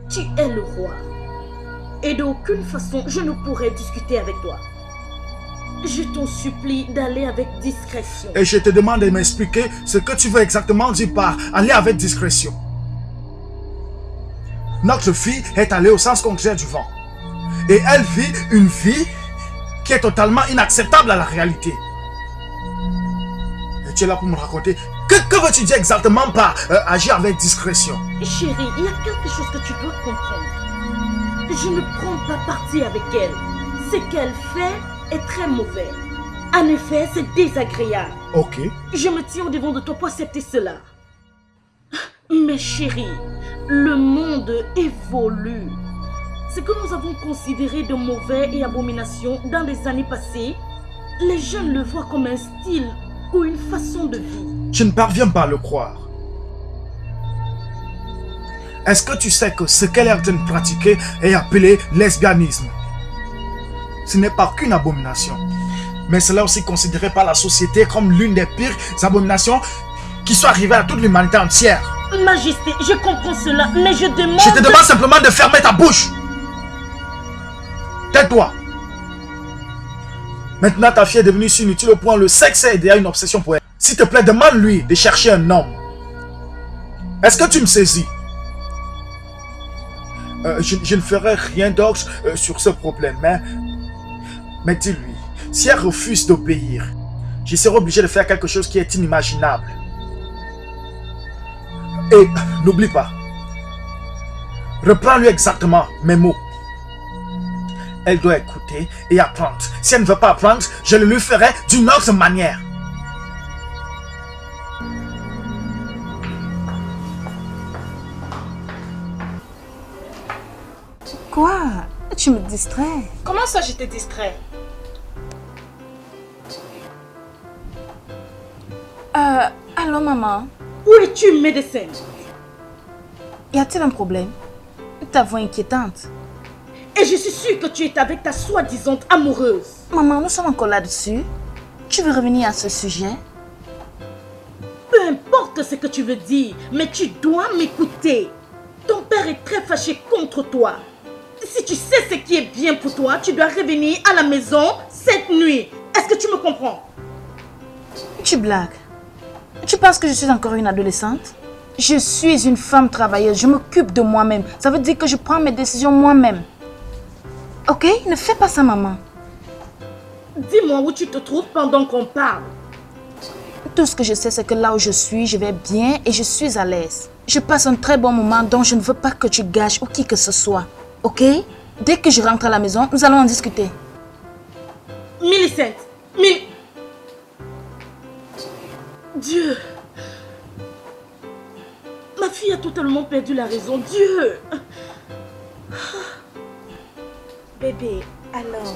Tu es le roi. Et d'aucune façon, je ne pourrai discuter avec toi. Je t'en supplie d'aller avec discrétion. Et je te demande de m'expliquer ce que tu veux exactement dire par aller avec discrétion. Notre fille est allée au sens contraire du vent. Et elle vit une vie qui est totalement inacceptable à la réalité. Et tu es là pour me raconter. Que veux-tu dire exactement par agir avec discrétion? Chérie, il y a quelque chose que tu dois comprendre. Je ne prends pas parti avec elle. Ce qu'elle fait est très mauvais. En effet, c'est désagréable. Ok. Je me tiens au devant de toi pour accepter cela. Mais chérie, le monde évolue. Ce que nous avons considéré de mauvais et abomination dans les années passées, les jeunes le voient comme un style ou une façon de vie. Je ne parviens pas à le croire. Est-ce que tu sais que ce qu'elle est en train de pratiquer est appelé lesbianisme? Ce n'est pas qu'une abomination, mais cela est aussi considéré par la société comme l'une des pires abominations qui soit arrivée à toute l'humanité entière. Majesté, je comprends cela, mais je demande... Je te demande simplement de fermer ta bouche. Tais-toi. Maintenant, ta fille est devenue si inutile au point où le sexe est déjà une obsession pour elle. S'il te plaît, demande-lui de chercher un homme. Est-ce que tu me saisis? Je ne ferai rien d'autre sur ce problème, mais dis-lui, si elle refuse d'obéir, je serai obligé de faire quelque chose qui est inimaginable. Et n'oublie pas, reprends-lui exactement mes mots. Elle doit écouter et apprendre. Si elle ne veut pas apprendre, je le lui ferai d'une autre manière. Quoi? Tu me distrais. Comment ça, je te distrais? Allô, maman? Où es-tu, médecin? Y a-t-il un problème? Ta voix inquiétante. Et je suis sûre que tu es avec ta soi-disant amoureuse. Maman, nous sommes encore là-dessus. Tu veux revenir à ce sujet? Peu importe ce que tu veux dire, mais tu dois m'écouter. Ton père est très fâché contre toi. Si tu sais ce qui est bien pour toi, tu dois revenir à la maison cette nuit. Est-ce que tu me comprends? Tu blagues. Tu penses que je suis encore une adolescente? Je suis une femme travailleuse. Je m'occupe de moi-même. Ça veut dire que je prends mes décisions moi-même. Ok? Ne fais pas ça, maman. Dis-moi où tu te trouves pendant qu'on parle. Tout ce que je sais, c'est que là où je suis, je vais bien et je suis à l'aise. Je passe un très bon moment dont je ne veux pas que tu gâches ou qui que ce soit. Ok? Dès que je rentre à la maison, nous allons en discuter. Millicent, Dieu. Ma fille a totalement perdu la raison. Dieu. Bébé, alors,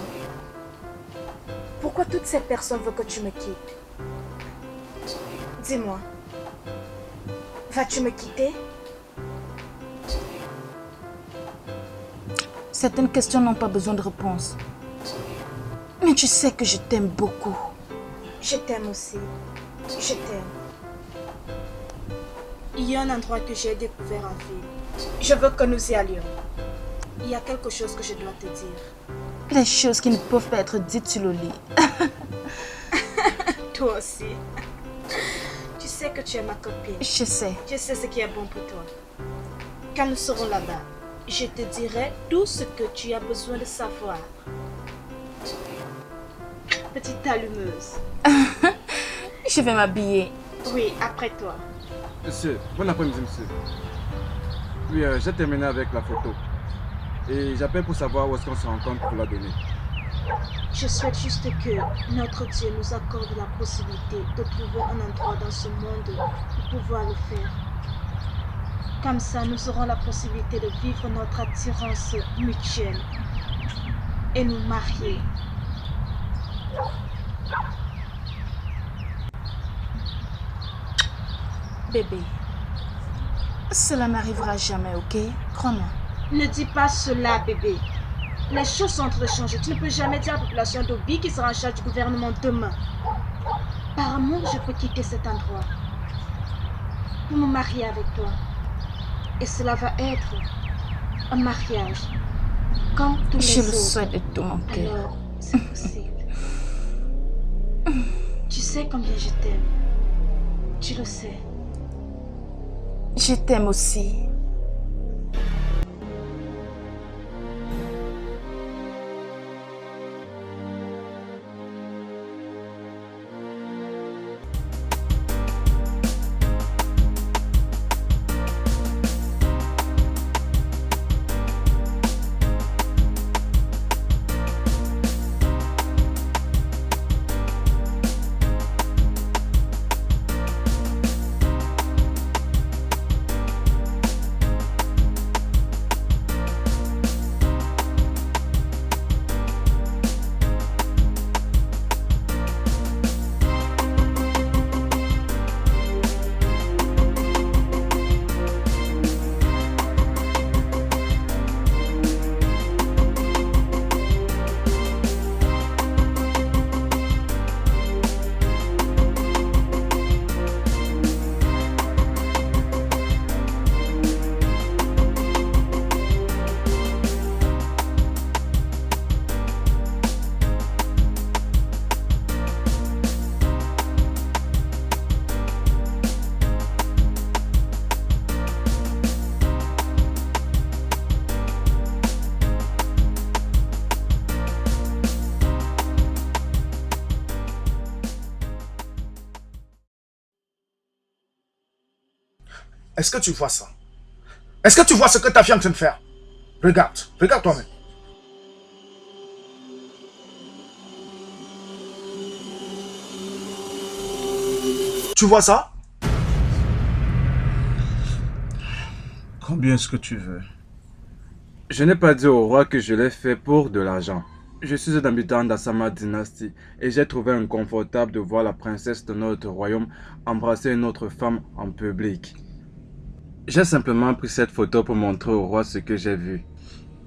pourquoi toutes ces personnes veulent que tu me quittes? Dis-moi, vas-tu me quitter? Certaines questions n'ont pas besoin de réponse. Mais tu sais que je t'aime beaucoup. Je t'aime aussi. Je t'aime. Il y a un endroit que j'ai découvert en ville. Je veux que nous y allions. Il y a quelque chose que je dois te dire. Les choses qui ne peuvent pas être dites sur le lit. Toi aussi. Tu sais que tu es ma copine. Je sais. Je sais ce qui est bon pour toi. Quand nous serons là-bas, je te dirai tout ce que tu as besoin de savoir. Petite allumeuse. Je vais m'habiller. Oui, après toi. Monsieur, bon après-midi, monsieur. Oui, j'ai terminé avec la photo. Et j'appelle pour savoir où est-ce qu'on se rencontre pour la donner. Je souhaite juste que notre Dieu nous accorde la possibilité de trouver un endroit dans ce monde pour pouvoir le faire. Comme ça, nous aurons la possibilité de vivre notre attirance mutuelle et nous marier. Bébé, cela n'arrivera jamais, ok? Crois-moi. Ne dis pas cela, bébé. Les choses sont en train de changer. Tu ne peux jamais dire à la population d'Obi qui sera en charge du gouvernement demain. Par amour, je peux quitter cet endroit pour me marier avec toi. Et cela va être un mariage, quand tous les Je le autres, souhaite de tout mon cœur. alors c'est possible. Tu sais combien je t'aime. Tu le sais. Je t'aime aussi. Est-ce que tu vois ça? Est-ce que tu vois ce que ta fille est en train de faire? Regarde, regarde toi-même. Tu vois ça? Combien est-ce que tu veux? Je n'ai pas dit au roi que je l'ai fait pour de l'argent. Je suis un habitant d'Asama dynastie et j'ai trouvé inconfortable de voir la princesse de notre royaume embrasser une autre femme en public. J'ai simplement pris cette photo pour montrer au roi ce que j'ai vu.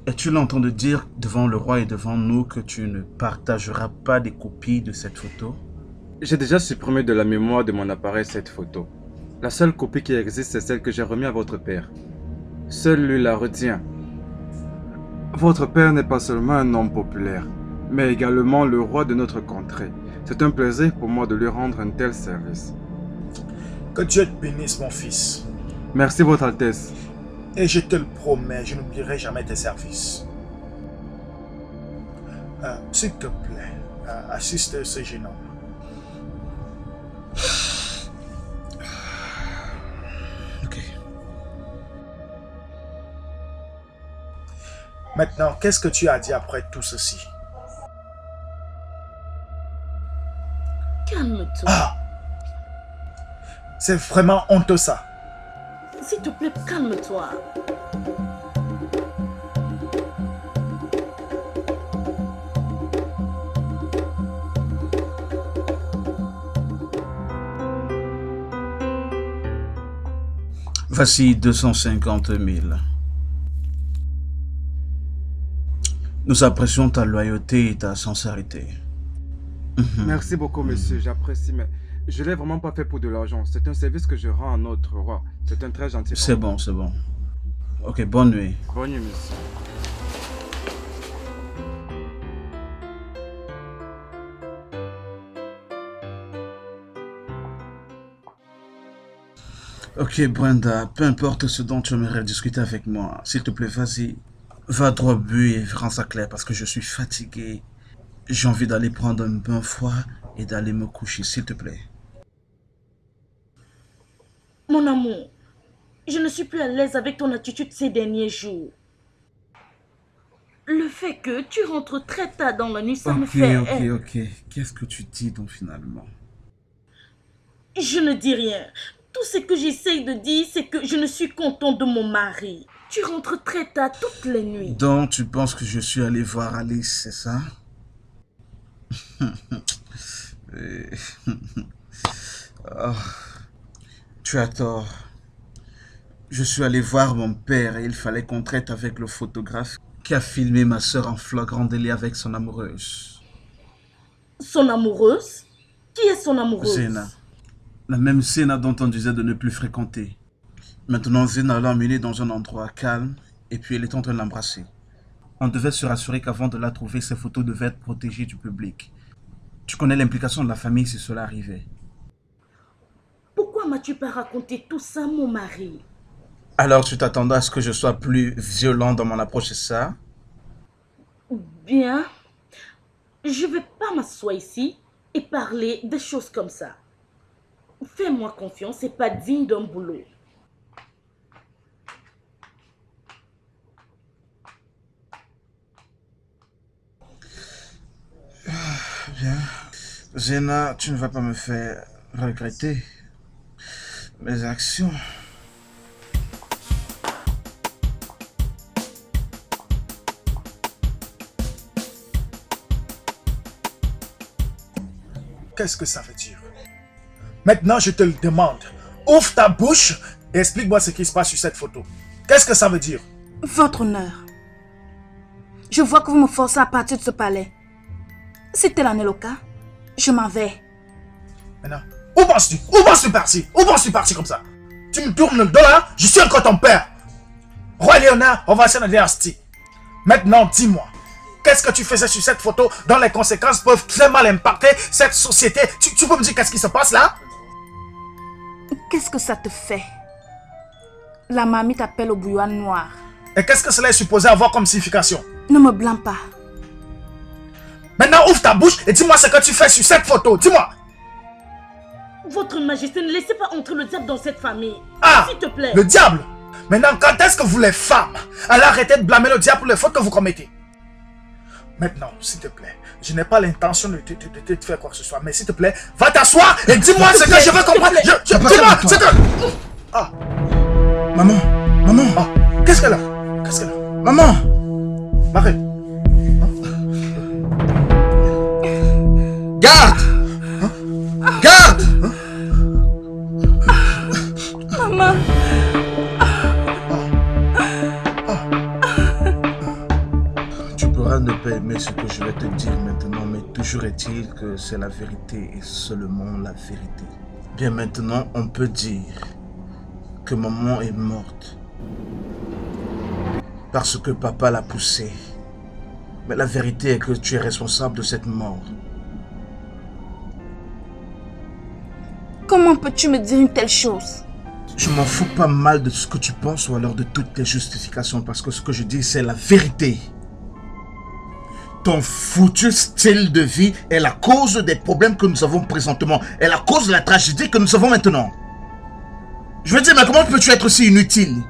Et tu l'entends de dire devant le roi et devant nous que tu ne partageras pas des copies de cette photo? J'ai déjà supprimé de la mémoire de mon appareil cette photo. La seule copie qui existe, c'est celle que j'ai remise à votre père. Seul lui la retient. Votre père n'est pas seulement un homme populaire, mais également le roi de notre contrée. C'est un plaisir pour moi de lui rendre un tel service. Que Dieu te bénisse, mon fils. Merci, Votre Altesse. Et je te le promets, je n'oublierai jamais tes services. S'il te plaît, assiste ce jeune homme. Ok. Maintenant, qu'est-ce que tu as dit après tout ceci? Calme-toi. Ah! C'est vraiment honteux ça. S'il te plaît, calme-toi. Voici 250 000. Nous apprécions ta loyauté et ta sincérité. Merci beaucoup, monsieur, j'apprécie, mais je ne l'ai vraiment pas fait pour de l'argent. C'est un service que je rends à notre roi. C'est un très gentil. C'est bon, c'est bon. Ok, bonne nuit. Bonne nuit, monsieur. Ok, Brenda, peu importe ce dont tu aimerais discuter avec moi, s'il te plaît, vas-y. Va droit au but et rends ça clair parce que je suis fatigué. J'ai envie d'aller prendre un bain froid et d'aller me coucher, s'il te plaît. Mon amour, je ne suis plus à l'aise avec ton attitude ces derniers jours. Le fait que tu rentres très tard dans la nuit, ça me fait... Ok. Qu'est-ce que tu dis donc finalement? Je ne dis rien. Tout ce que j'essaye de dire, c'est que je ne suis content de mon mari. Tu rentres très tard toutes les nuits. Donc tu penses que je suis allé voir Alice, c'est ça? Oh, tu as tort. Je suis allé voir mon père et il fallait qu'on traite avec le photographe qui a filmé ma soeur en flagrant délit avec son amoureuse. Son amoureuse? Qui est son amoureuse? Zena. La même Zena dont on disait de ne plus fréquenter. Maintenant, Zena l'a emmenée dans un endroit calme et puis elle est en train de l'embrasser. On devait se rassurer qu'avant de la trouver, ces photos devaient être protégées du public. Tu connais l'implication de la famille si cela arrivait. Pourquoi m'as-tu pas raconté tout ça, mon mari? Alors tu t'attendais à ce que je sois plus violent dans mon approche, c'est ça? Bien, je vais pas m'asseoir ici et parler des choses comme ça. Fais-moi confiance, c'est pas digne d'un boulot. Bien. Zena, tu ne vas pas me faire regretter mes actions. Qu'est-ce que ça veut dire? Maintenant, je te le demande. Ouvre ta bouche et explique-moi ce qui se passe sur cette photo. Qu'est-ce que ça veut dire? Votre honneur. Je vois que vous me forcez à partir de ce palais. Si tel en est le cas, je m'en vais. Maintenant, où penses-tu? Où penses-tu partir? Où penses-tu partir comme ça? Tu me tournes le dos là? Je suis encore ton père. Roi Léonard, on va essayer de dynastie. Maintenant, dis-moi. Qu'est-ce que tu faisais sur cette photo dont les conséquences peuvent très mal impacter cette société? Tu peux me dire qu'est-ce qui se passe là? Qu'est-ce que ça te fait? La mamie t'appelle au bouillon noir. Et qu'est-ce que cela est supposé avoir comme signification? Ne me blâme pas. Maintenant, ouvre ta bouche et dis-moi ce que tu fais sur cette photo. Dis-moi. Votre Majesté, ne laissez pas entrer le diable dans cette famille. Ah, s'il te plaît. le diable. Maintenant, quand est-ce que vous les femmes allez arrêter de blâmer le diable pour les fautes que vous commettez? Maintenant, s'il te plaît, je n'ai pas l'intention de te faire quoi que ce soit, mais s'il te plaît, va t'asseoir et dis-moi ce que je veux comprendre. Dis-moi ce que... Ah. Maman, maman. Ah, qu'est-ce qu'elle a? Qu'est-ce qu'elle a? Maman. Marie. Garde. Garde. Maman. Tu pourras ne pas aimer ce que je vais te dire maintenant, mais toujours est-il que c'est la vérité et seulement la vérité. Bien maintenant, on peut dire que maman est morte parce que papa l'a poussée. Mais la vérité est que tu es responsable de cette mort. Comment peux-tu me dire une telle chose? Je m'en fous pas mal de ce que tu penses ou alors de toutes tes justifications parce que ce que je dis c'est la vérité. Ton foutu style de vie est la cause des problèmes que nous avons présentement, est la cause de la tragédie que nous avons maintenant. Je veux dire, mais comment peux-tu être si inutile?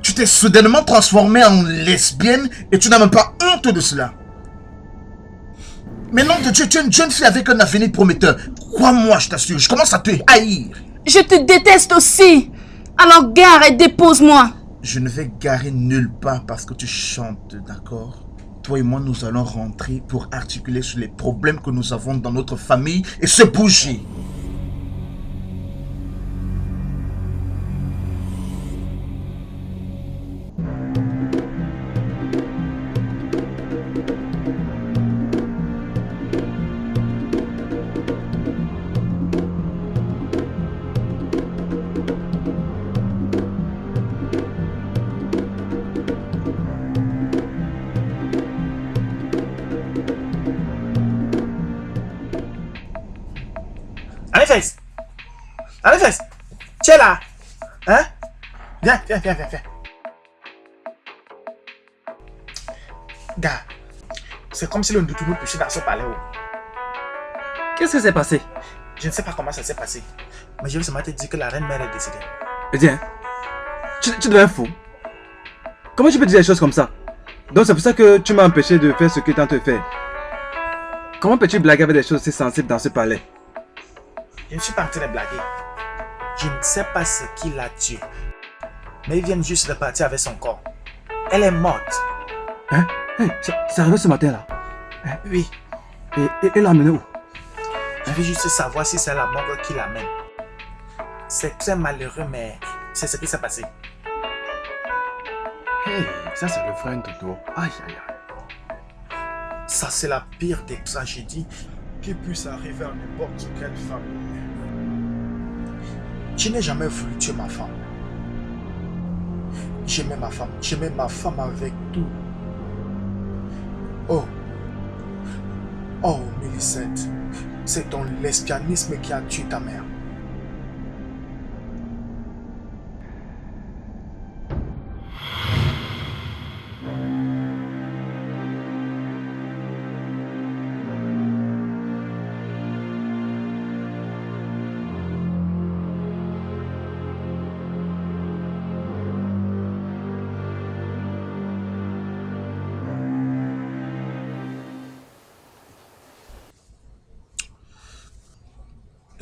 Tu t'es soudainement transformée en lesbienne et tu n'as même pas honte de cela. Mais non de Dieu, tu es une jeune fille avec un avenir prometteur. Crois-moi, je t'assure, je commence à te haïr. Je te déteste aussi. Alors gare et dépose-moi. Je ne vais garer nulle part parce que tu chantes, d'accord? Toi et moi, nous allons rentrer pour articuler sur les problèmes que nous avons dans notre famille et se bouger. Allez, tu es là? Hein? Viens. Gars, c'est comme si le Ndoutou nous poussait dans ce palais. Qu'est-ce qui s'est passé? Je ne sais pas comment ça s'est passé, mais je vais seulement te dire que la reine mère est décédée. Eh bien, tu deviens fou. Comment tu peux dire des choses comme ça? Donc c'est pour ça que tu m'as empêché de faire ce que tu es en train de faire. Comment peux-tu blaguer avec des choses si sensibles dans ce palais? Je ne suis pas en train de blaguer. Je ne sais pas ce qui l'a tuée. Mais ils viennent juste de partir avec son corps. Elle est morte. Hein? Hey, c'est arrivé ce matin-là. Hein? Oui. Et elle l'a amenée où? Je veux juste savoir si c'est la morgue qui l'amène. C'est très malheureux, mais c'est ce qui s'est passé. Hey, ça c'est le frère Ndoto. Aïe, aïe, aïe. Ça, c'est la pire des tragédies qui puisse arriver à n'importe quelle femme. Je n'ai jamais voulu tuer ma femme. J'aimais ma femme avec tout. Oh, oh, Millicent, c'est ton lesbianisme qui a tué ta mère.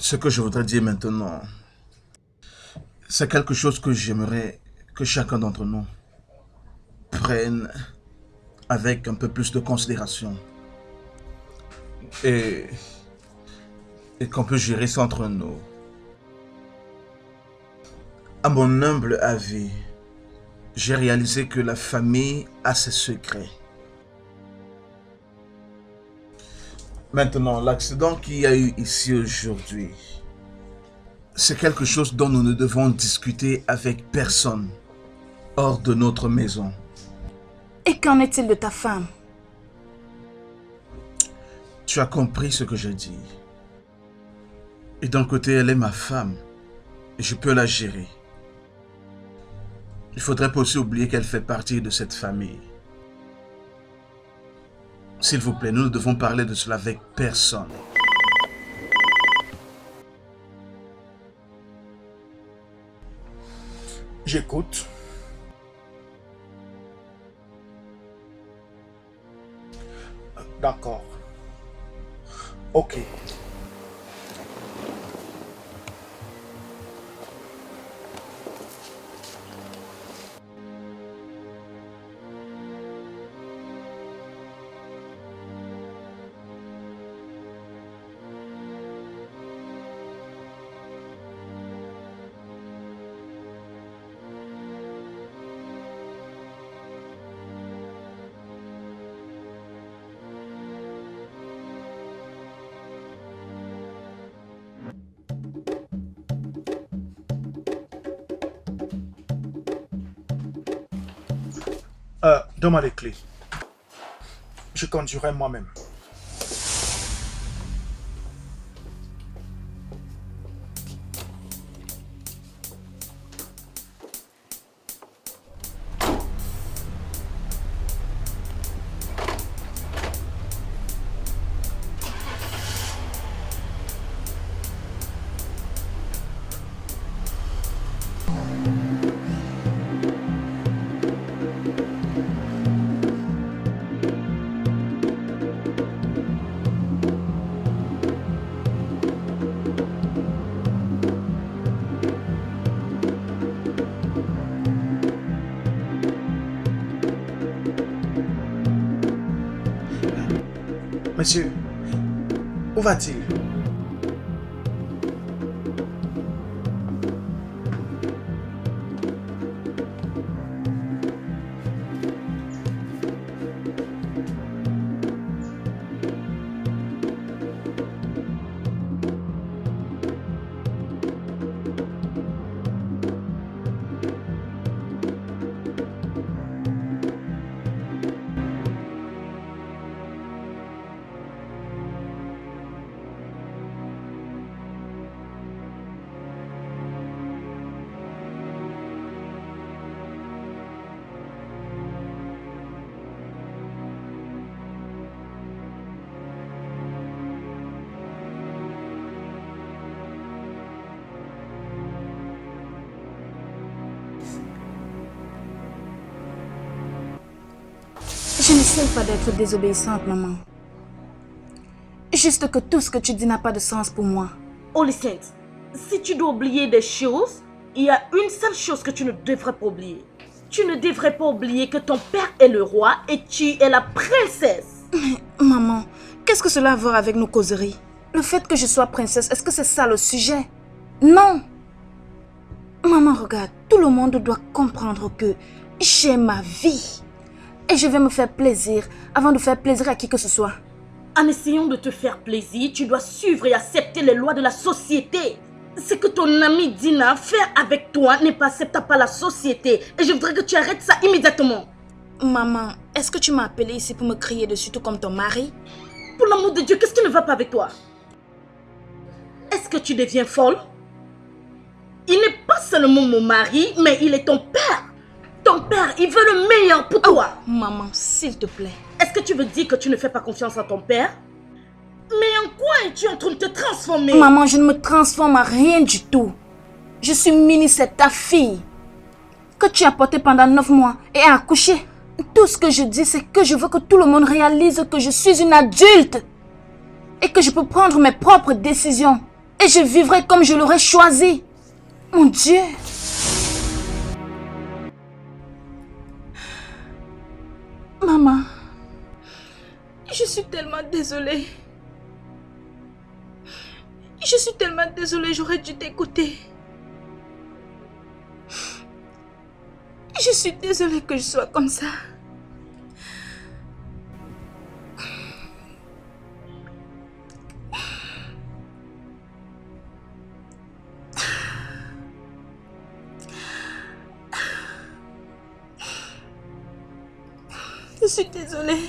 Ce que je voudrais dire maintenant, c'est quelque chose que j'aimerais que chacun d'entre nous prenne avec un peu plus de considération et qu'on peut gérer ça entre nous. À mon humble avis, j'ai réalisé que la famille a ses secrets. Maintenant, l'accident qu'il y a eu ici aujourd'hui, c'est quelque chose dont nous ne devons discuter avec personne hors de notre maison. Et qu'en est-il de ta femme? Tu as compris ce que je dis. Et d'un côté, elle est ma femme. Et je peux la gérer. Il faudrait pas aussi oublier qu'elle fait partie de cette famille. S'il vous plaît, nous ne devons parler de cela avec personne. J'écoute. D'accord. Ok. Donne-moi les clés. Je conduirai moi-même. Monsieur, où va-t-il? Je n'essaie pas d'être désobéissante, maman. Juste que tout ce que tu dis n'a pas de sens pour moi. Olicent, si tu dois oublier des choses, il y a une seule chose que tu ne devrais pas oublier. Tu ne devrais pas oublier que ton père est le roi et tu es la princesse. Mais maman, qu'est-ce que cela a à voir avec nos causeries? Le fait que je sois princesse, est-ce que c'est ça le sujet? Non. Maman, regarde, tout le monde doit comprendre que j'ai ma vie. Et je vais me faire plaisir avant de faire plaisir à qui que ce soit. En essayant de te faire plaisir, tu dois suivre et accepter les lois de la société. Ce que ton amie Dina fait avec toi n'est pas acceptable par la société. Et je voudrais que tu arrêtes ça immédiatement. Maman, est-ce que tu m'as appelé ici pour me crier dessus tout comme ton mari? Pour l'amour de Dieu, qu'est-ce qui ne va pas avec toi? Est-ce que tu deviens folle? Il n'est pas seulement mon mari, mais il est ton père. Ton père, il veut le meilleur pour toi. Maman, s'il te plaît. Est-ce que tu veux dire que tu ne fais pas confiance à ton père? Mais en quoi es-tu en train de te transformer? Maman, je ne me transforme à rien du tout. Je suis Minnie, c'est ta fille. Que tu as portée pendant 9 mois et a accouché. Tout ce que je dis, c'est que je veux que tout le monde réalise que je suis une adulte. Et que je peux prendre mes propres décisions. Et je vivrai comme je l'aurais choisi. Mon Dieu. Maman, je suis tellement désolée. Je suis tellement désolée, j'aurais dû t'écouter. Je suis désolée que je sois comme ça. Je suis désolée.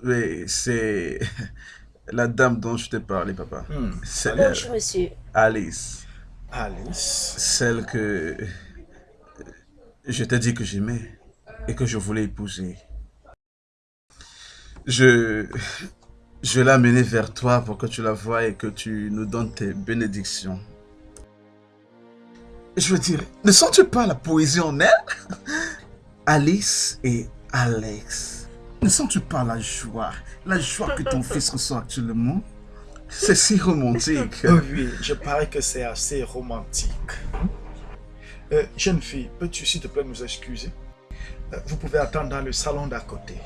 Oui, c'est la dame dont je t'ai parlé, papa. C'est elle, Bonjour, monsieur. Alice. Alice. Celle que je t'ai dit que j'aimais et que je voulais épouser. Je l'ai amenée vers toi pour que tu la voies et que tu nous donnes tes bénédictions. Je veux dire, ne sens-tu pas la poésie en elle? Alice et Alex. Ne sens-tu pas la joie que ton fils ressent actuellement? C'est si romantique. Oui, je parie que c'est assez romantique. Jeune fille, peux-tu s'il te plaît nous excuser? Vous pouvez attendre dans le salon d'à côté.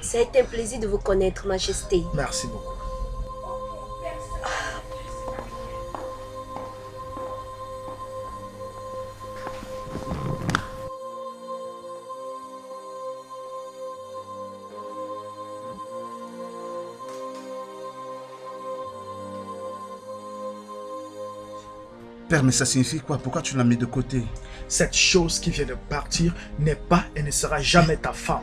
Ça a été un plaisir de vous connaître, Majesté. Merci beaucoup. Père, mais ça signifie quoi? Pourquoi tu l'as mis de côté? Cette chose qui vient de partir n'est pas et ne sera jamais ta femme.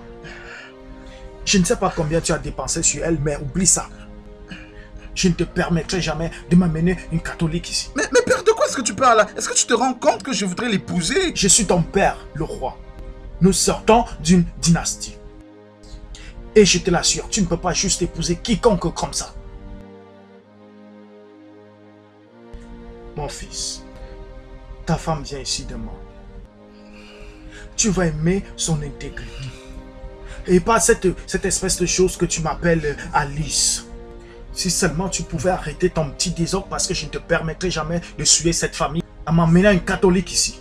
Je ne sais pas combien tu as dépensé sur elle, mais oublie ça. Je ne te permettrai jamais de m'amener une catholique ici. Mais père, de quoi est-ce que tu parles là? Est-ce que tu te rends compte que je voudrais l'épouser? Je suis ton père, le roi. Nous sortons d'une dynastie. Et je te l'assure, tu ne peux pas juste épouser quiconque comme ça. Mon fils, ta femme vient ici demain. Tu vas aimer son intégrité. Et pas cette espèce de chose que tu m'appelles Alice. Si seulement tu pouvais arrêter ton petit désordre parce que je ne te permettrai jamais de suer cette famille en m'emmenant un catholique ici.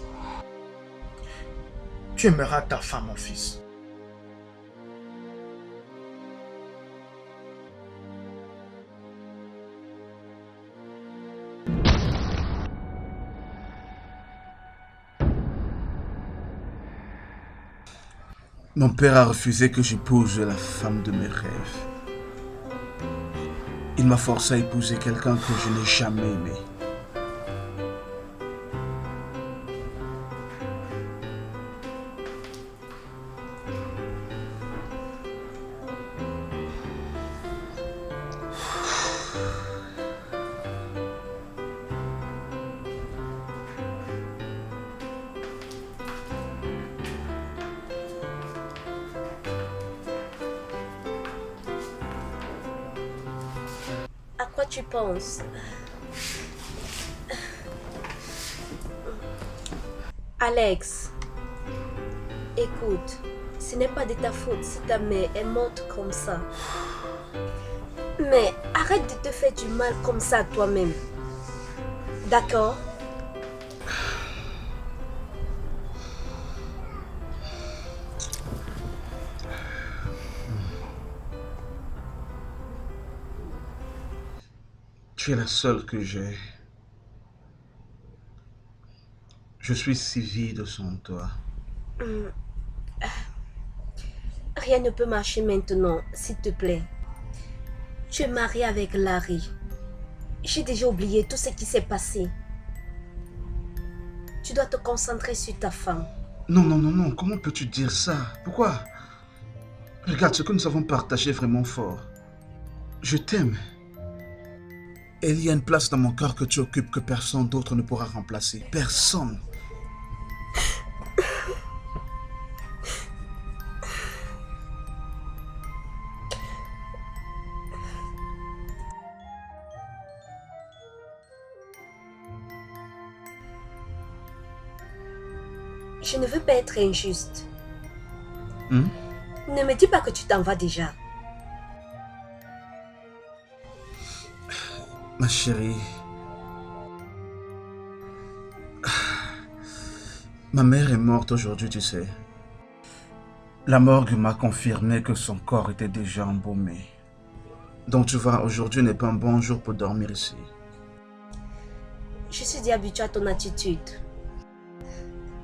Tu aimeras ta femme, mon fils. Mon père a refusé que j'épouse la femme de mes rêves. Il m'a forcé à épouser quelqu'un que je n'ai jamais aimé. tu penses? Alex, écoute, ce n'est pas de ta faute si ta mère est morte comme ça. Mais arrête de te faire du mal comme ça à toi-même. D'accord? Tu es la seule que j'ai. Je suis si vide sans toi. Rien ne peut marcher maintenant, s'il te plaît. Tu es mariée avec Larry. J'ai déjà oublié tout ce qui s'est passé. Tu dois te concentrer sur ta femme. Non, non, non, non. Comment peux-tu dire ça? Pourquoi? Regarde, ce que nous avons partagé vraiment fort. Je t'aime. Et il y a une place dans mon cœur que tu occupes que personne d'autre ne pourra remplacer. Personne. Je ne veux pas être injuste. Hmm? Ne me dis pas que tu t'en vas déjà. Ma chérie. Ma mère est morte aujourd'hui, tu sais. La morgue m'a confirmé que son corps était déjà embaumé. Donc tu vois, aujourd'hui n'est pas un bon jour pour dormir ici. Je suis déjà habituée à ton attitude.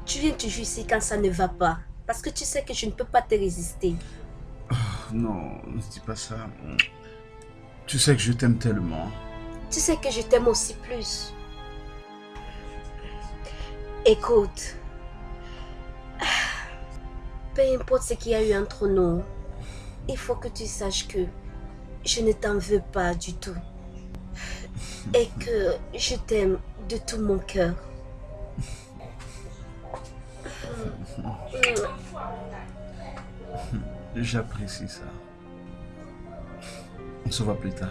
Tu viens toujours ici quand ça ne va pas. Parce que tu sais que je ne peux pas te résister. Oh, non, ne dis pas ça. Tu sais que je t'aime tellement. Tu sais que je t'aime aussi plus. Écoute. Peu importe ce qu'il y a eu entre nous, il faut que tu saches que je ne t'en veux pas du tout. Et que je t'aime de tout mon cœur. J'apprécie ça. On se voit plus tard.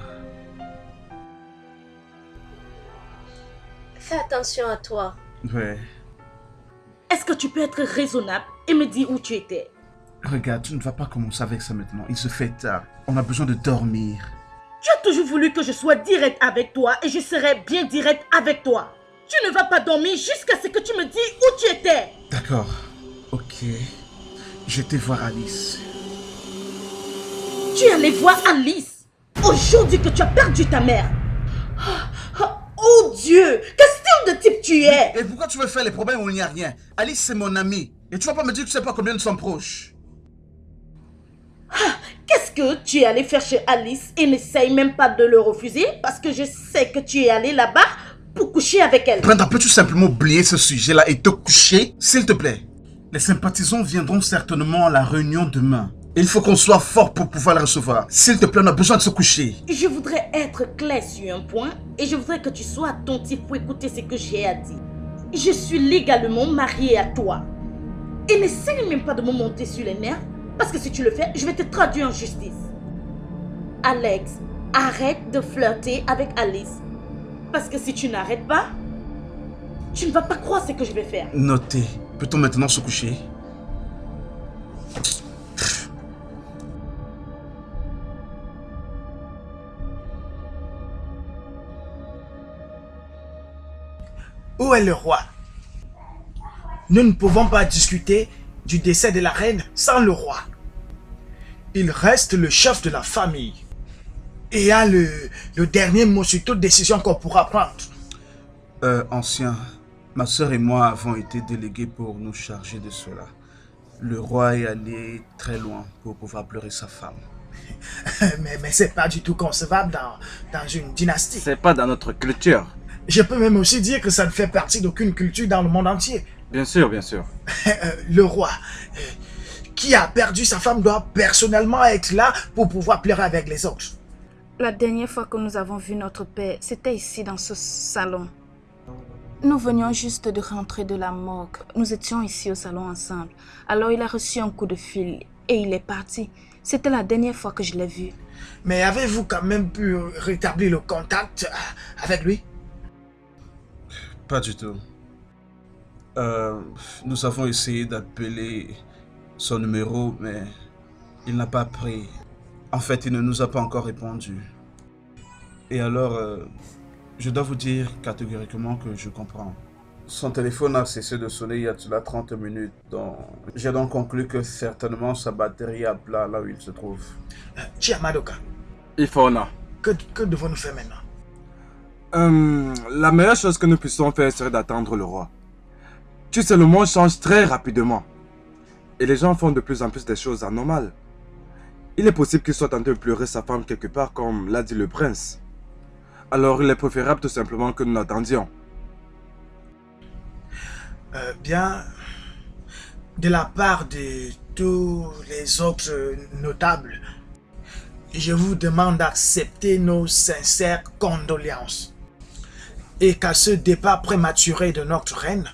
Fais attention à toi. Ouais. Est-ce que tu peux être raisonnable et me dire où tu étais? Regarde, tu ne vas pas commencer avec ça maintenant. Il se fait tard. On a besoin de dormir. Tu as toujours voulu que je sois direct avec toi et je serai bien direct avec toi. Tu ne vas pas dormir jusqu'à ce que tu me dises où tu étais. D'accord. Ok. J'étais voir Alice. Tu es allé voir Alice aujourd'hui que tu as perdu ta mère. Oh Dieu, quel style de type tu es? Et pourquoi tu veux faire les problèmes où il n'y a rien? Alice, c'est mon amie. Et tu vas pas me dire que tu sais pas combien nous sommes proches. Qu'est-ce que tu es allé faire chez Alice et n'essaye même pas de le refuser parce que je sais que tu es allé là-bas pour coucher avec elle. Brenda, peux-tu simplement oublier ce sujet-là et te coucher, s'il te plaît? Les sympathisants viendront certainement à la réunion demain. Il faut qu'on soit fort pour pouvoir les recevoir. S'il te plaît, on a besoin de se coucher. Je voudrais être clair sur un point et je voudrais que tu sois attentif pour écouter ce que j'ai à dire. Je suis légalement mariée à toi. Et n'essaye même pas de me monter sur les nerfs parce que si tu le fais, je vais te traduire en justice. Alex, arrête de flirter avec Alice. Parce que si tu n'arrêtes pas, tu ne vas pas croire ce que je vais faire. Notez. Peut-on maintenant se coucher? Où est le roi? Nous ne pouvons pas discuter du décès de la reine sans le roi. Il reste le chef de la famille et a le dernier mot sur toute décision qu'on pourra prendre. Ancien, ma soeur et moi avons été délégués pour nous charger de cela. Le roi est allé très loin pour pouvoir pleurer sa femme. Mais c'est pas du tout concevable dans une dynastie. C'est pas dans notre culture. Je peux même aussi dire que ça ne fait partie d'aucune culture dans le monde entier. Bien sûr, bien sûr. Le roi qui a perdu sa femme doit personnellement être là pour pouvoir pleurer avec les autres. La dernière fois que nous avons vu notre père, c'était ici dans ce salon. Nous venions juste de rentrer de la morgue. Nous étions ici au salon ensemble. Alors il a reçu un coup de fil. et il est parti. C'était la dernière fois que je l'ai vu. Mais avez-vous quand même pu rétablir le contact avec lui? Pas du tout. Nous avons essayé d'appeler son numéro, mais il n'a pas pris. En fait, il ne nous a pas encore répondu. Et alors, je dois vous dire catégoriquement que je comprends. Son téléphone a cessé de sonner il y a de cela 30 minutes. Donc, j'ai donc conclu que certainement sa batterie est à plat là où il se trouve. Chiamadoka, Ifona. que devons-nous faire maintenant? La meilleure chose que nous puissions faire serait d'attendre le roi. Tu sais, le monde change très rapidement. Et les gens font de plus en plus des choses anormales. Il est possible qu'il soit en train de pleurer sa femme quelque part, comme l'a dit le prince. Alors il est préférable tout simplement que nous l'attendions. Bien, de la part de tous les autres notables, je vous demande d'accepter nos sincères condoléances. Et qu'à ce départ prématuré de notre reine,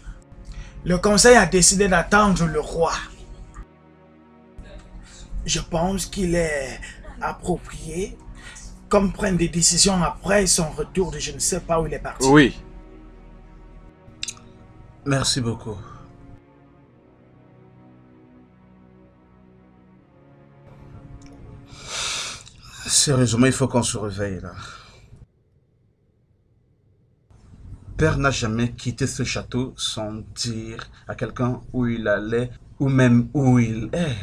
le conseil a décidé d'attendre le roi. Je pense qu'il est approprié qu'on prenne des décisions après son retour de je ne sais pas où il est parti. Oui. Merci beaucoup. Sérieusement, il faut qu'on se réveille là. Père n'a jamais quitté ce château sans dire à quelqu'un où il allait ou même où il est.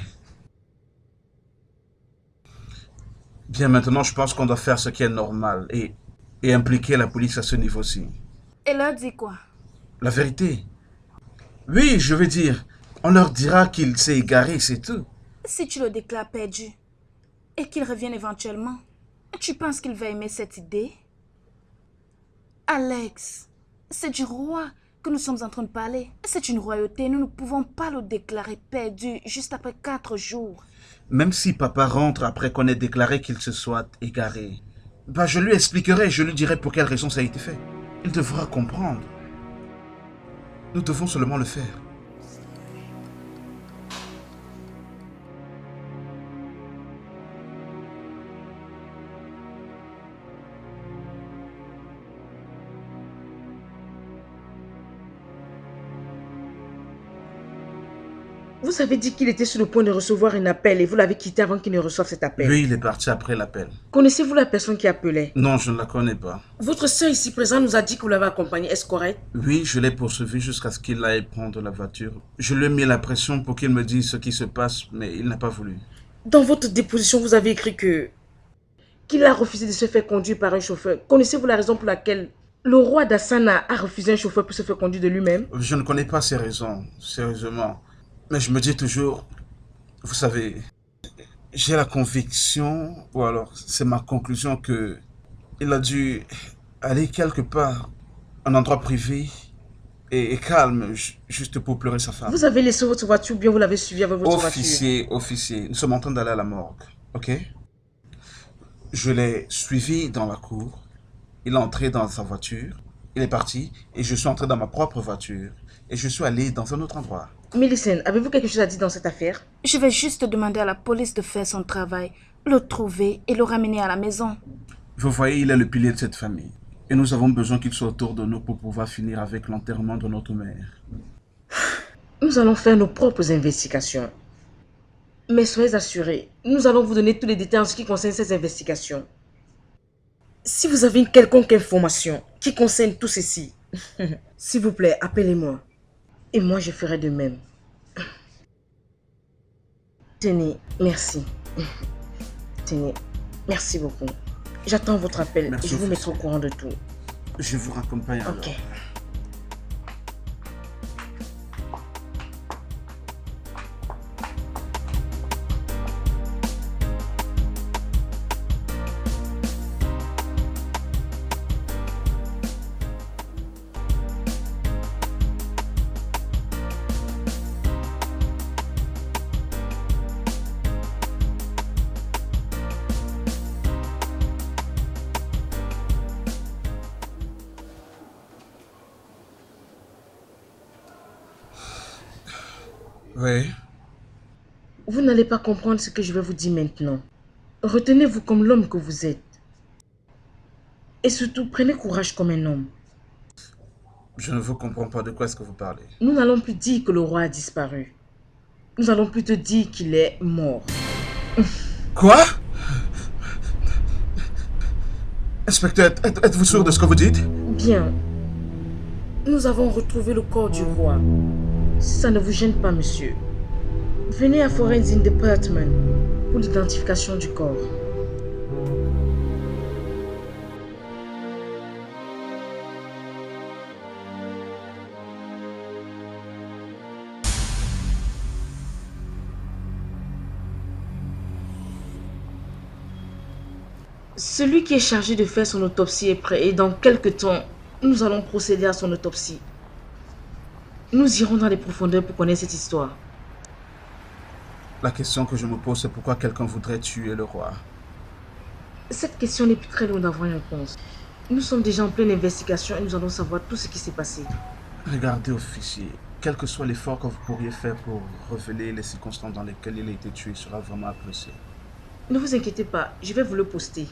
Bien, maintenant, je pense qu'on doit faire ce qui est normal et impliquer la police à ce niveau-ci. Et leur dit quoi? La vérité. Oui, je veux dire, on leur dira qu'il s'est égaré, c'est tout. Si tu le déclares perdu et qu'il revienne éventuellement, tu penses qu'il va aimer cette idée? Alex, c'est du roi que nous sommes en train de parler. C'est une royauté, nous ne pouvons pas le déclarer perdu juste après 4 jours. Même si papa rentre après qu'on ait déclaré qu'il se soit égaré, bah je lui expliquerai, je lui dirai pour quelle raison ça a été fait. Il devra comprendre. Nous devons seulement le faire. Vous avez dit qu'il était sur le point de recevoir un appel et vous l'avez quitté avant qu'il ne reçoive cet appel. Lui, il est parti après l'appel. Connaissez-vous la personne qui appelait? Non, je ne la connais pas. Votre soeur ici présente nous a dit que vous l'avez accompagné. Est-ce correct? Oui, je l'ai poursuivi jusqu'à ce qu'il aille prendre la voiture. Je lui ai mis la pression pour qu'il me dise ce qui se passe, mais il n'a pas voulu. Dans votre déposition, vous avez écrit qu'il a refusé de se faire conduire par un chauffeur. Connaissez-vous la raison pour laquelle le roi d'Assana a refusé un chauffeur pour se faire conduire de lui-même? Je ne connais pas ses raisons, sérieusement. Mais je me dis toujours, vous savez, j'ai la conviction, ou alors c'est ma conclusion que il a dû aller quelque part, un endroit privé et calme, juste pour pleurer sa femme. Vous avez laissé votre voiture ou bien vous l'avez suivi avec votre voiture? Officier, nous sommes en train d'aller à la morgue, ok? Je l'ai suivi dans la cour, il est entré dans sa voiture, il est parti, et je suis entré dans ma propre voiture, et je suis allé dans un autre endroit. Millicent, avez-vous quelque chose à dire dans cette affaire? Je vais juste demander à la police de faire son travail, le trouver et le ramener à la maison. Vous voyez, il est le pilier de cette famille. Et nous avons besoin qu'il soit autour de nous pour pouvoir finir avec l'enterrement de notre mère. Nous allons faire nos propres investigations. Mais soyez assurés, nous allons vous donner tous les détails en ce qui concerne ces investigations. Si vous avez une quelconque information qui concerne tout ceci, s'il vous plaît, appelez-moi. Et moi, je ferai de même. Tenez, merci. Tenez, merci beaucoup. J'attends votre appel Merci, et je vous officier. mettrai au courant de tout. Je vous raccompagne alors. Ok. Oui. Vous n'allez pas comprendre ce que je vais vous dire maintenant. Retenez-vous comme l'homme que vous êtes. Et surtout, prenez courage comme un homme. Je ne vous comprends pas de quoi est-ce que vous parlez. Nous n'allons plus dire que le roi a disparu. Nous allons plus te dire qu'il est mort. Quoi? Inspecteur, êtes-vous sûr de ce que vous dites? Bien. Nous avons retrouvé le corps du roi. Si ça ne vous gêne pas, monsieur, venez à Forensic Department pour l'identification du corps. Celui qui est chargé de faire son autopsie est prêt et dans quelques temps, nous allons procéder à son autopsie. Nous irons dans les profondeurs pour connaître cette histoire. La question que je me pose, c'est pourquoi quelqu'un voudrait tuer le roi. Cette question n'est plus très loin d'avoir une réponse. Nous sommes déjà en pleine investigation et nous allons savoir tout ce qui s'est passé. Regardez, officier, quel que soit l'effort que vous pourriez faire pour révéler les circonstances dans lesquelles il a été tué sera vraiment apprécié. Ne vous inquiétez pas, je vais vous le poster.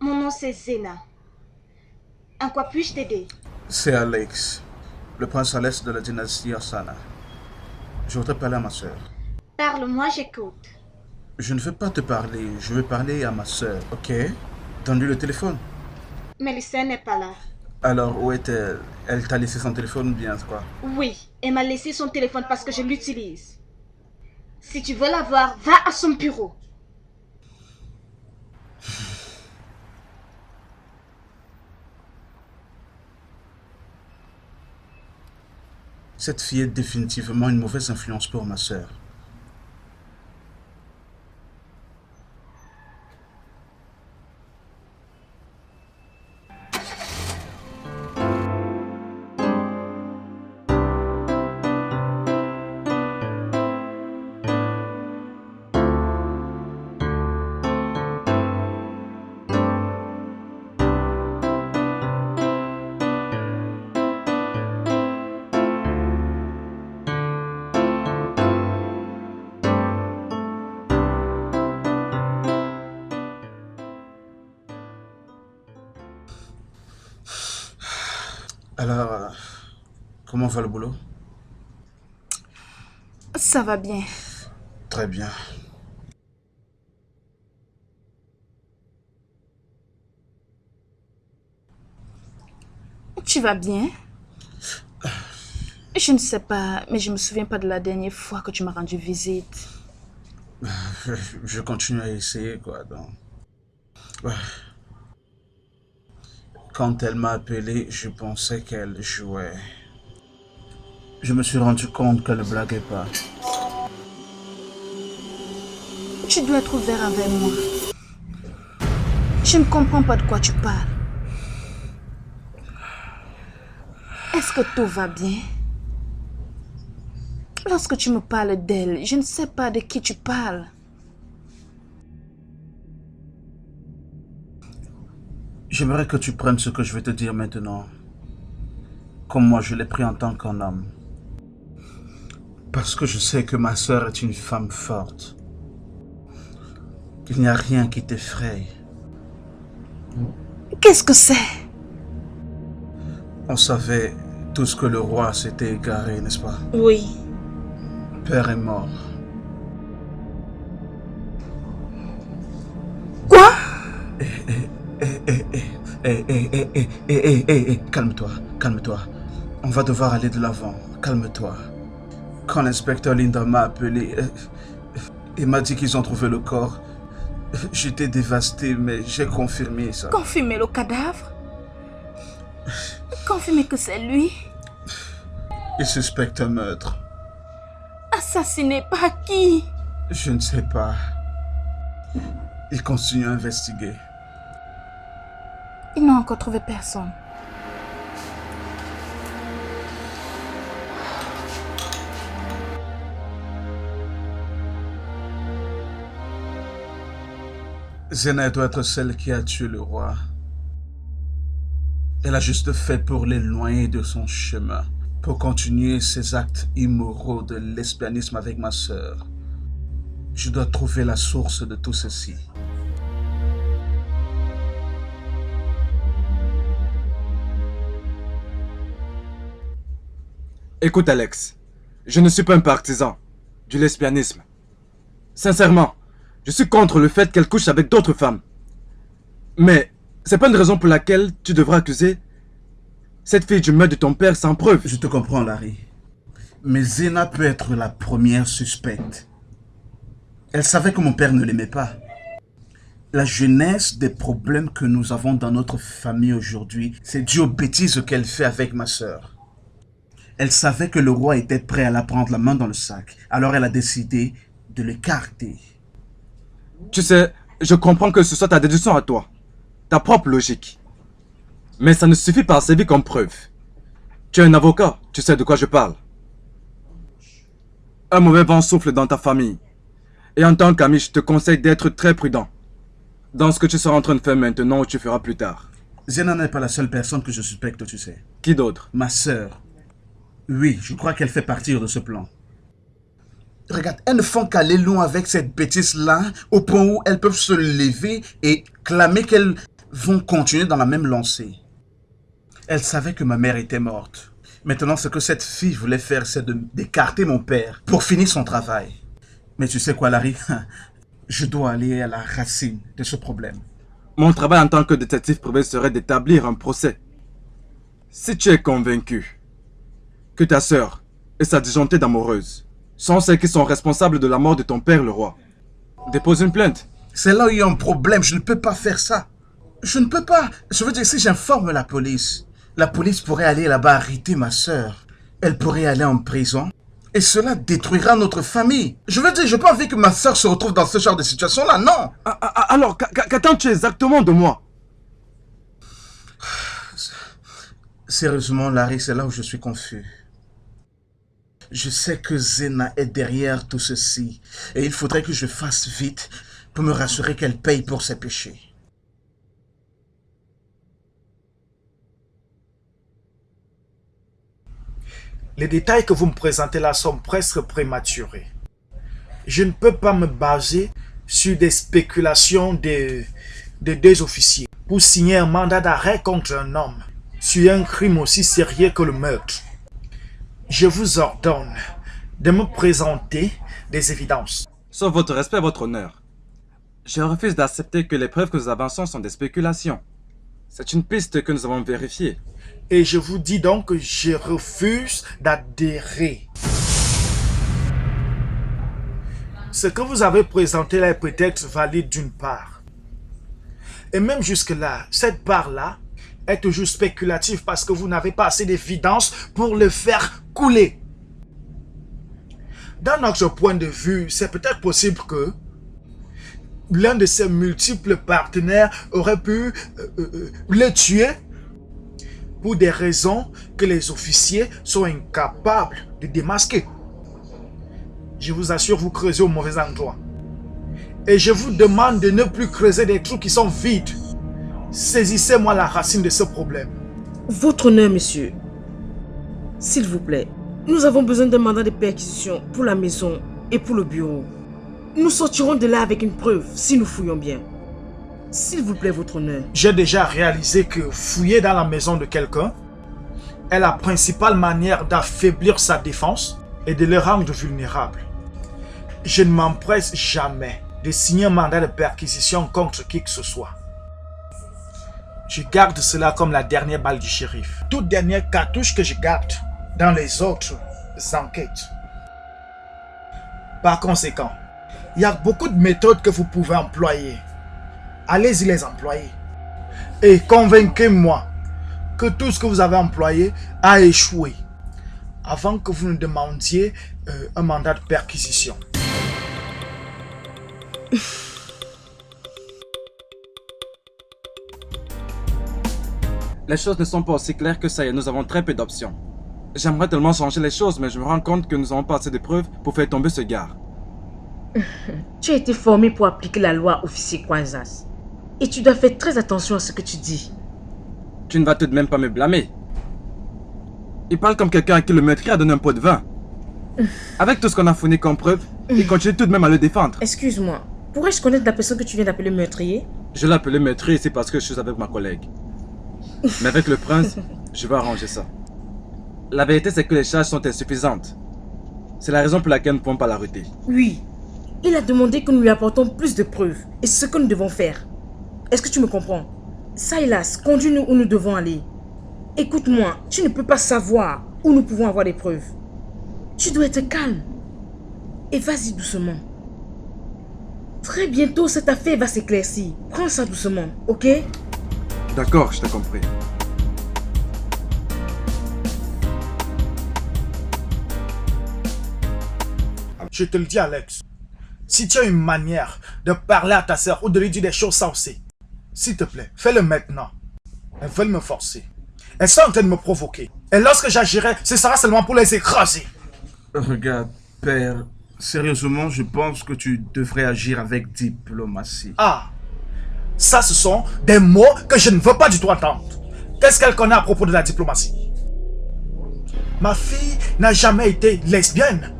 Mon nom c'est Zena. En quoi puis-je t'aider? C'est Alex, le prince Alex de la dynastie Osana. Je voudrais parler à ma soeur. Parle-moi, j'écoute. Je ne veux pas te parler, je veux parler à ma soeur, ok? Donne-lui le téléphone. Mélissa n'est pas là. Alors, où est-elle? Elle t'a laissé son téléphone ou bien quoi? Oui, elle m'a laissé son téléphone parce que je l'utilise. Si tu veux la voir, va à son bureau. Cette fille est définitivement une mauvaise influence pour ma soeur. Alors, comment va le boulot? Ça va bien. Très bien. Tu vas bien? Je ne sais pas, mais je me souviens pas de la dernière fois que tu m'as rendu visite. Je continue à essayer, quoi, donc... Ouais. Quand elle m'a appelé, je pensais qu'elle jouait. Je me suis rendu compte qu'elle ne blaguait pas. Tu dois être ouvert avec moi. Je ne comprends pas de quoi tu parles. Est-ce que tout va bien? Lorsque tu me parles d'elle, je ne sais pas de qui tu parles. J'aimerais que tu prennes ce que je vais te dire maintenant, comme moi je l'ai pris en tant qu'un homme. Parce que je sais que ma sœur est une femme forte. Il n'y a rien qui t'effraie. Qu'est-ce que c'est? On savait tous que le roi s'était égaré, n'est-ce pas? Oui. Père est mort. Quoi? Calme-toi, calme-toi. On va devoir aller de l'avant. Calme-toi. Quand l'inspecteur Linda m'a appelé et m'a dit qu'ils ont trouvé le corps, j'étais dévasté, mais j'ai confirmé ça. Confirmer le cadavre? Confirmer que c'est lui? Il suspecte un meurtre. Assassiné par qui? Je ne sais pas. Il continue à investiguer. Ils n'ont encore trouvé personne. Zena doit être celle qui a tué le roi. Elle a juste fait pour l'éloigner de son chemin, pour continuer ses actes immoraux de lesbianisme avec ma sœur. Je dois trouver la source de tout ceci. Écoute Alex, je ne suis pas un partisan du lesbianisme. Sincèrement, je suis contre le fait qu'elle couche avec d'autres femmes. Mais c'est pas une raison pour laquelle tu devras accuser cette fille du meurtre de ton père sans preuve. Je te comprends, Larry. Mais Zena peut être la première suspecte. Elle savait que mon père ne l'aimait pas. La genèse des problèmes que nous avons dans notre famille aujourd'hui, c'est dû aux bêtises qu'elle fait avec ma sœur. Elle savait que le roi était prêt à la prendre la main dans le sac. Alors elle a décidé de l'écarter. Tu sais, je comprends que ce soit ta déduction à toi, ta propre logique. Mais ça ne suffit pas à servir comme preuve. Tu es un avocat, tu sais de quoi je parle. Un mauvais vent souffle dans ta famille. Et en tant qu'ami, je te conseille d'être très prudent dans ce que tu seras en train de faire maintenant ou tu feras plus tard. Zena n'est pas la seule personne que je suspecte, tu sais. Qui d'autre? Ma sœur. Oui, je crois qu'elle fait partie de ce plan. Regarde, elles ne font qu'aller loin avec cette bêtise-là, au point où elles peuvent se lever et clamer qu'elles vont continuer dans la même lancée. Elle savait que ma mère était morte. Maintenant, ce que cette fille voulait faire, c'est d'écarter mon père pour finir son travail. Mais tu sais quoi, Larry? Je dois aller à la racine de ce problème. Mon travail en tant que détective privé serait d'établir un procès. Si tu es convaincu que ta sœur et sa disjonctée d'amoureuse sont celles qui sont responsables de la mort de ton père, le roi, dépose une plainte. C'est là où il y a un problème. Je ne peux pas faire ça. Je ne peux pas. Je veux dire, si j'informe la police pourrait aller là-bas arrêter ma sœur. Elle pourrait aller en prison. Et cela détruira notre famille. Je veux dire, je n'ai pas envie que ma sœur se retrouve dans ce genre de situation-là, non. Alors, qu'attends-tu exactement de moi? Sérieusement, Larry, c'est là où je suis confus. Je sais que Zena est derrière tout ceci. Et il faudrait que je fasse vite pour me rassurer qu'elle paye pour ses péchés. Les détails que vous me présentez là sont presque prématurés. Je ne peux pas me baser sur des spéculations de deux officiers pour signer un mandat d'arrêt contre un homme sur un crime aussi sérieux que le meurtre. Je vous ordonne de me présenter des évidences. Sauf votre respect et votre honneur. Je refuse d'accepter que les preuves que nous avançons sont des spéculations. C'est une piste que nous avons vérifiée. Et je vous dis donc que je refuse d'adhérer. Ce que vous avez présenté là est peut-être valide d'une part. Et même jusque-là, cette part-là est toujours spéculative parce que vous n'avez pas assez d'évidence pour le faire couler. Dans notre point de vue, c'est peut-être possible que l'un de ses multiples partenaires aurait pu le tuer pour des raisons que les officiers sont incapables de démasquer. Je vous assure, vous creusez au mauvais endroit. Et je vous demande de ne plus creuser des trous qui sont vides. Saisissez-moi la racine de ce problème. Votre honneur, monsieur. S'il vous plaît, nous avons besoin d'un mandat de perquisition pour la maison et pour le bureau. Nous sortirons de là avec une preuve si nous fouillons bien. S'il vous plaît, votre honneur. J'ai déjà réalisé que fouiller dans la maison de quelqu'un est la principale manière d'affaiblir sa défense et de le rendre vulnérable. Je ne m'empresse jamais de signer un mandat de perquisition contre qui que ce soit. Je garde cela comme la dernière balle du shérif. Toute dernière cartouche que je garde dans les autres enquêtes. Par conséquent, il y a beaucoup de méthodes que vous pouvez employer. Allez-y les employer. Et convainquez-moi que tout ce que vous avez employé a échoué avant que vous ne demandiez un mandat de perquisition. Les choses ne sont pas aussi claires que ça et nous avons très peu d'options. J'aimerais tellement changer les choses, mais je me rends compte que nous n'avons pas assez de preuves pour faire tomber ce gars. Tu as été formé pour appliquer la loi, officier Kwanzas. Et tu dois faire très attention à ce que tu dis. Tu ne vas tout de même pas me blâmer. Il parle comme quelqu'un à qui le meurtrier a donné un pot de vin. Avec tout ce qu'on a fourni comme preuve, il continue tout de même à le défendre. Excuse-moi, pourrais-je connaître la personne que tu viens d'appeler meurtrier? Je l'ai appelé meurtrier ici parce que je suis avec ma collègue. Mais avec le prince, je vais arranger ça. La vérité, c'est que les charges sont insuffisantes. C'est la raison pour laquelle nous ne pouvons pas l'arrêter. Oui. Il a demandé que nous lui apportons plus de preuves. Et c'est ce que nous devons faire. Est-ce que tu me comprends? Silas, conduis-nous où nous devons aller. Écoute-moi, tu ne peux pas savoir où nous pouvons avoir des preuves. Tu dois être calme. Et vas-y doucement. Très bientôt, cette affaire va s'éclaircir. Prends ça doucement, ok? D'accord, je t'ai compris. Je te le dis, Alex. Si tu as une manière de parler à ta sœur ou de lui dire des choses sensées, s'il te plaît, fais-le maintenant. Elles veulent me forcer. Elles sont en train de me provoquer. Et lorsque j'agirai, ce sera seulement pour les écraser. Regarde, père, sérieusement, je pense que tu devrais agir avec diplomatie. Ah, ça ce sont des mots que je ne veux pas du tout entendre. Qu'est-ce qu'elle connaît à propos de la diplomatie? Ma fille n'a jamais été lesbienne.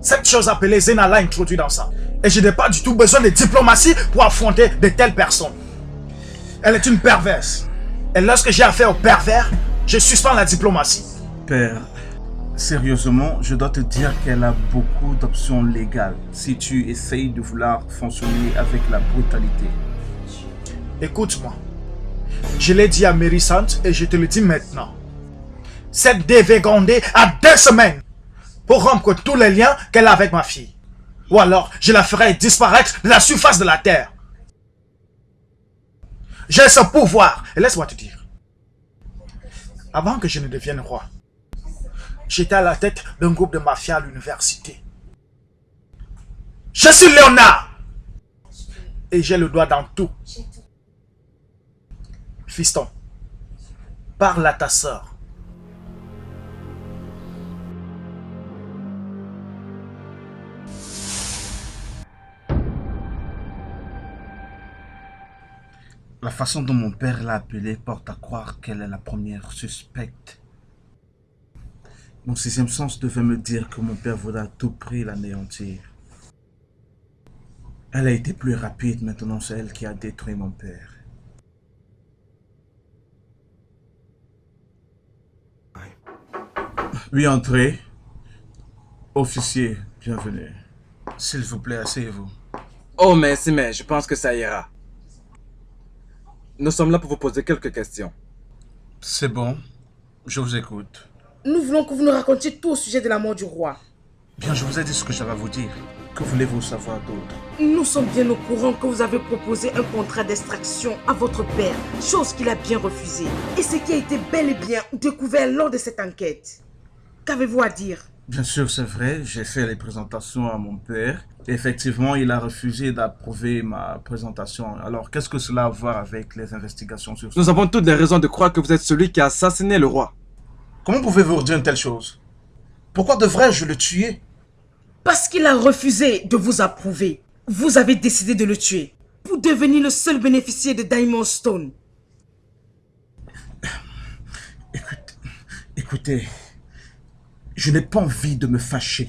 Cette chose appelée Zena l'a introduit dans ça. Et je n'ai pas du tout besoin de diplomatie pour affronter de telles personnes. Elle est une perverse. Et lorsque j'ai affaire aux pervers, je suspends la diplomatie. Père, sérieusement, je dois te dire qu'elle a beaucoup d'options légales si tu essayes de vouloir fonctionner avec la brutalité. Écoute-moi. Je l'ai dit à Mérissante et je te le dis maintenant. Cette dévégondée a 2 semaines pour rompre tous les liens qu'elle a avec ma fille. Ou alors, je la ferai disparaître de la surface de la terre. J'ai ce pouvoir. Et laisse-moi te dire. Avant que je ne devienne roi, j'étais à la tête d'un groupe de mafia à l'université. Je suis Léonard. Et j'ai le doigt dans tout. Fiston, parle à ta sœur. La façon dont mon père l'a appelée porte à croire qu'elle est la première suspecte. Mon 6e sens devait me dire que mon père voudrait à tout prix l'anéantir. Elle a été plus rapide, maintenant c'est elle qui a détruit mon père. Oui, entrez. Officier, bienvenue. S'il vous plaît, asseyez-vous. Oh merci, mais je pense que ça ira. Nous sommes là pour vous poser quelques questions. C'est bon, je vous écoute. Nous voulons que vous nous racontiez tout au sujet de la mort du roi. Bien, je vous ai dit ce que j'avais à vous dire. Que voulez-vous savoir d'autre? Nous sommes bien au courant que vous avez proposé un contrat d'extraction à votre père, chose qu'il a bien refusée. Et ce qui a été bel et bien découvert lors de cette enquête. Qu'avez-vous à dire? Bien sûr, c'est vrai, j'ai fait les présentations à mon père. Effectivement, il a refusé d'approuver ma présentation. Alors, qu'est-ce que cela a à voir avec les investigations sur ça? Nous avons toutes les raisons de croire que vous êtes celui qui a assassiné le roi. Comment pouvez-vous dire une telle chose? Pourquoi devrais-je le tuer? Parce qu'il a refusé de vous approuver. Vous avez décidé de le tuer pour devenir le seul bénéficiaire de Diamond Stone. Écoutez, je n'ai pas envie de me fâcher.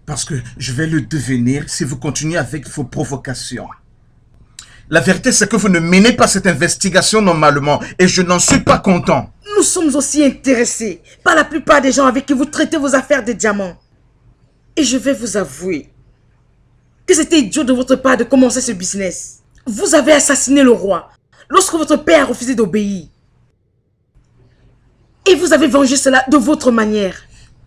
Parce que je vais le devenir si vous continuez avec vos provocations. La vérité, c'est que vous ne menez pas cette investigation normalement et je n'en suis pas content. Nous sommes aussi intéressés par la plupart des gens avec qui vous traitez vos affaires de diamants. Et je vais vous avouer que c'était idiot de votre part de commencer ce business. Vous avez assassiné le roi lorsque votre père a refusé d'obéir. Et vous avez vengé cela de votre manière.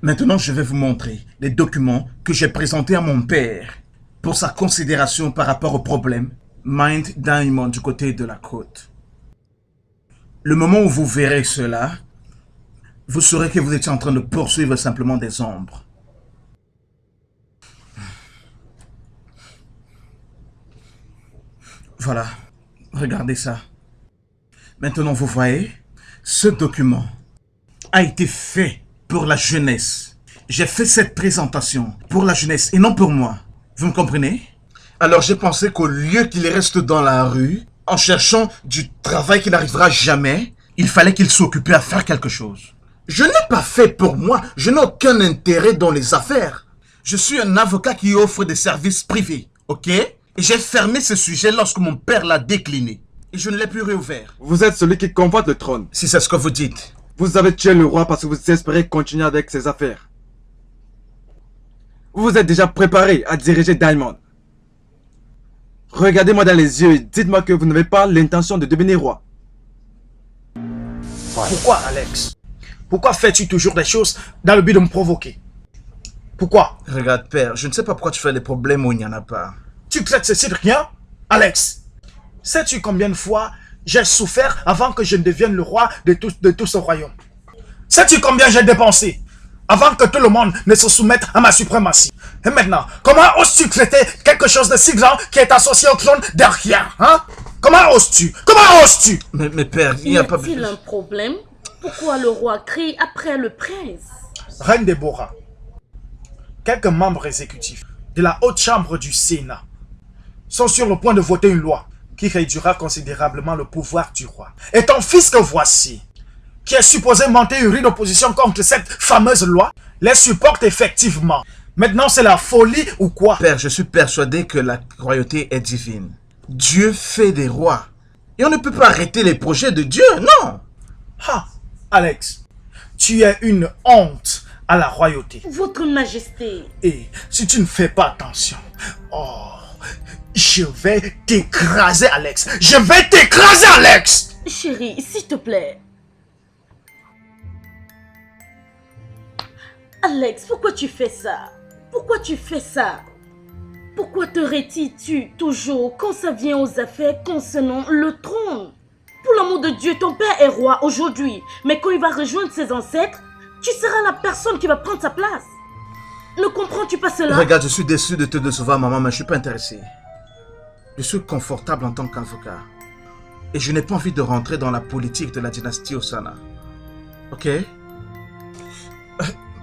Maintenant, je vais vous montrer les documents que j'ai présentés à mon père pour sa considération par rapport au problème Mind Diamond du côté de la côte. Le moment où vous verrez cela, vous saurez que vous étiez en train de poursuivre simplement des ombres. Voilà, regardez ça. Maintenant, vous voyez, ce document a été fait pour la jeunesse. J'ai fait cette présentation pour la jeunesse et non pour moi. Vous me comprenez? Alors j'ai pensé qu'au lieu qu'il reste dans la rue, en cherchant du travail qui n'arrivera jamais, il fallait qu'il s'occupe à faire quelque chose. Je n'ai pas fait pour moi, je n'ai aucun intérêt dans les affaires. Je suis un avocat qui offre des services privés, ok? Et j'ai fermé ce sujet lorsque mon père l'a décliné. Et je ne l'ai plus réouvert. Vous êtes celui qui convoite le trône. Si c'est ce que vous dites. Vous avez tué le roi parce que vous espérez continuer avec ses affaires. Vous vous êtes déjà préparé à diriger Diamond. Regardez-moi dans les yeux et dites-moi que vous n'avez pas l'intention de devenir roi. Pourquoi, Alex? Pourquoi fais-tu toujours des choses dans le but de me provoquer? Pourquoi? Regarde, père, je ne sais pas pourquoi tu fais des problèmes où il n'y en a pas. Tu traites ceci de rien? Alex, sais-tu combien de fois j'ai souffert avant que je ne devienne le roi de tout ce royaume? Sais-tu combien j'ai dépensé avant que tout le monde ne se soumette à ma suprématie? Et maintenant, comment oses-tu traiter quelque chose de si grand qui est associé au trône de rien, hein? Comment oses-tu? Comment oses-tu? Mais père, il n'y a pas... Y a-t-il un problème? Pourquoi le roi crie après le prince? Reine Déborah, quelques membres exécutifs de la haute chambre du Sénat sont sur le point de voter une loi qui réduira considérablement le pouvoir du roi. Et ton fils que voici, qui est supposé monter une rude opposition contre cette fameuse loi, les supporte effectivement. Maintenant, c'est la folie ou quoi? Père, je suis persuadé que la royauté est divine. Dieu fait des rois. Et on ne peut pas arrêter les projets de Dieu, non. Ah, Alex, tu es une honte à la royauté. Votre Majesté. Et si tu ne fais pas attention, je vais t'écraser, Alex. Je vais t'écraser, Alex. Chérie, s'il te plaît. Alex, pourquoi tu fais ça? Pourquoi tu fais ça? Pourquoi te rétis-tu toujours quand ça vient aux affaires concernant le trône? Pour l'amour de Dieu, ton père est roi aujourd'hui, mais quand il va rejoindre ses ancêtres, tu seras la personne qui va prendre sa place. Ne comprends-tu pas cela? Regarde, je suis déçu de te décevoir, maman, mais je ne suis pas intéressé. Je suis confortable en tant qu'avocat. Et je n'ai pas envie de rentrer dans la politique de la dynastie Osana. Ok?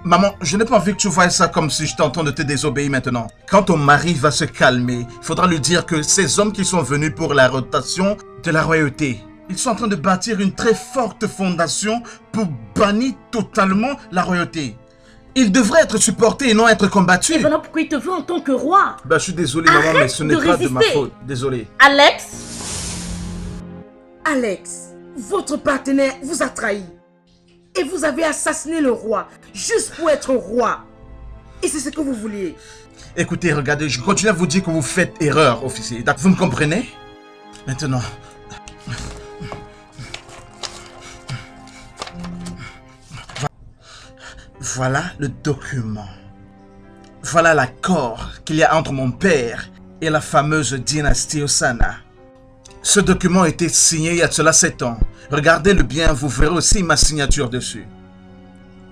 Maman, je n'ai pas envie que tu voies ça comme si j'étais en train de te désobéir maintenant. Quand ton mari va se calmer, il faudra lui dire que ces hommes qui sont venus pour la rotation de la royauté, ils sont en train de bâtir une très forte fondation pour bannir totalement la royauté. Ils devraient être supportés et non être combattus. Et voilà pourquoi il te veut en tant que roi. Bah, je suis désolé, maman, mais ce n'est pas de ma faute. Désolé. Alex? Alex, votre partenaire vous a trahi. Et vous avez assassiné le roi, juste pour être roi. Et c'est ce que vous vouliez. Écoutez, regardez, je continue à vous dire que vous faites erreur, officier. Donc, vous me comprenez? Maintenant... Voilà le document. Voilà l'accord qu'il y a entre mon père et la fameuse dynastie Osana. Ce document a été signé il y a cela 7 ans. Regardez-le bien, vous verrez aussi ma signature dessus.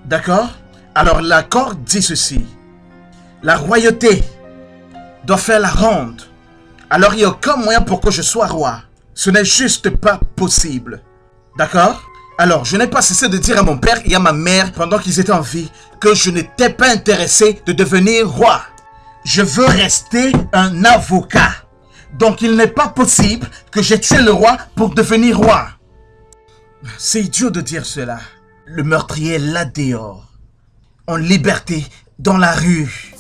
D'accord? Alors l'accord dit ceci. La royauté doit faire la ronde. Alors il n'y a aucun moyen pour que je sois roi. Ce n'est juste pas possible. D'accord? Alors, je n'ai pas cessé de dire à mon père et à ma mère, pendant qu'ils étaient en vie, que je n'étais pas intéressé de devenir roi. Je veux rester un avocat. Donc, il n'est pas possible que j'ai tué le roi pour devenir roi. C'est idiot de dire cela. Le meurtrier est là dehors, en liberté, dans la rue.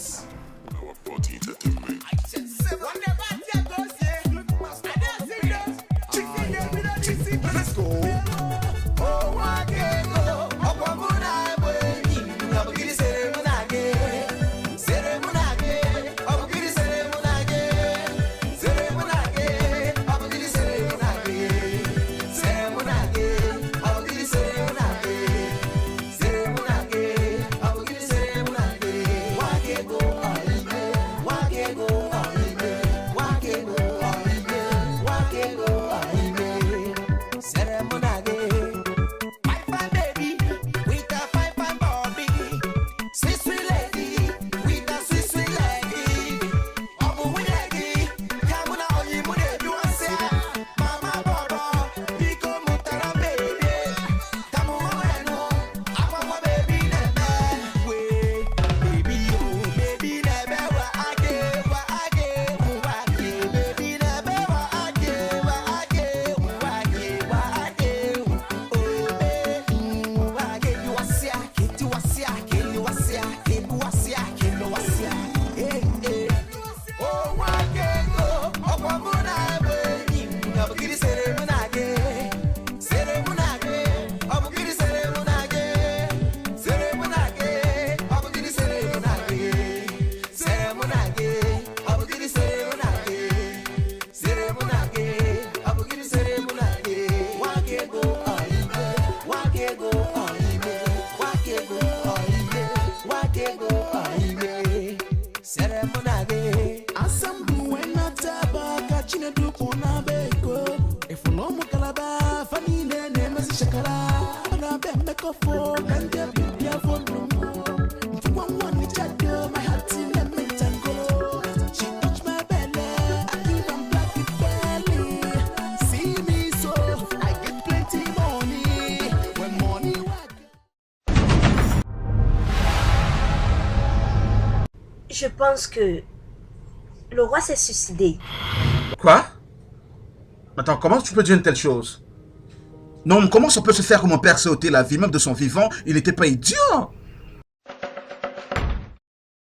Wake Je pense que le roi s'est suicidé. Quoi? Attends, comment tu peux dire une telle chose? Non, comment ça peut se faire que mon père s'est ôté la vie, même de son vivant? Il n'était pas idiot.